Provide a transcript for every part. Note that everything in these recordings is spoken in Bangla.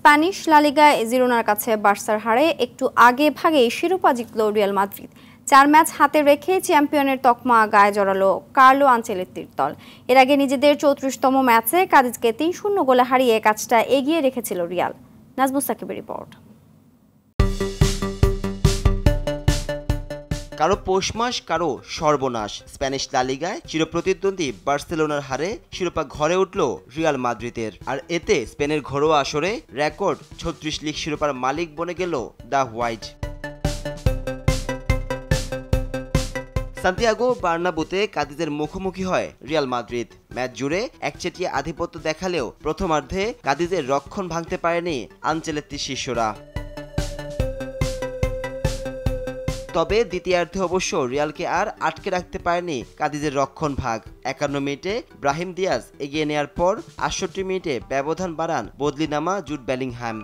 স্প্যানিশ লা লিগায় জিরোনার কাছে বার্সার হারে একটু আগে ভাগেই শিরোপা জিতল রিয়াল মাদ্রিদ। 4 ম্যাচ হাতে রেখে চ্যাম্পিয়নের তকমা গায়ে জড়ালো কার্লো আনচেলত্তির দল। এর আগে নিজেদের 34তম ম্যাচে কাদিজকে 3-0 গোলে হারিয়ে কাজটা এগিয়ে রেখেছিল রিয়াল। নাজমুস সাকিবের রিপোর্ট। কারো পৌষ মাস, কারো সর্বনাশ। স্প্যানিশ লা লিগায় চিরপ্রতিদ্বন্দ্বী বার্সেলোনার হারে শিরোপা ঘরে উঠল রিয়াল মাদ্রিদের। আর এতে স্পেনের ঘরোয়া আসরে রেকর্ড 36 লিগ শিরোপার মালিক বনে গেল দ্য হোয়াইট। সান্তিয়াগো বার্নাবুতে কাদিজের মুখোমুখি হয় রিয়াল মাদ্রিদ। ম্যাচ জুড়ে একচেটিয়া আধিপত্য দেখালেও প্রথমার্ধে কাদিজের রক্ষণ ভাঙতে পারেনি আনচেলত্তির শিষ্যরা। তবে দ্বিতীয়ার্ধে অবশ্য রিয়ালকে আর আটকে রাখতে পারেনি কাদিজের রক্ষণ ভাগ। 51 মিনিটে ব্রাহিম দিয়াজ এগিয়ে নেয়ার পর 68 মিনিটে ব্যবধান বাড়ান বদলি নামা জুড বেলিংহ্যাম।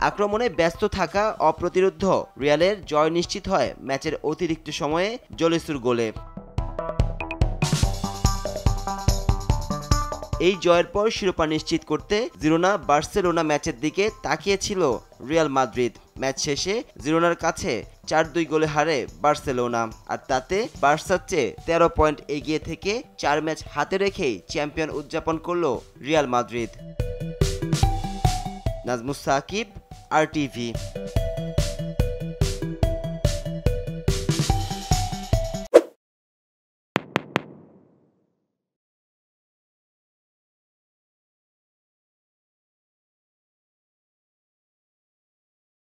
আক্রমণে ব্যস্ত থাকা অপ্রতিরোধ্য রিয়ালের জয় নিশ্চিত হয় ম্যাচের অতিরিক্ত সময়ে জলিসুর গোলে। এই জয়ের পর শিরোপা নিশ্চিত করতে জিরোনা বার্সেলোনা ম্যাচের দিকে তাকিয়েছিল রিয়াল মাদ্রিদ। ম্যাচ শেষে জিরোনার কাছে 4-2 গোলে হারে বার্সেলোনা। আর তাতে বার্সার চেয়ে 13 পয়েন্ট এগিয়ে থেকে 4 ম্যাচ হাতে রেখেই চ্যাম্পিয়ন উদযাপন করল Real Madrid. Nazmus Sakib, RTV।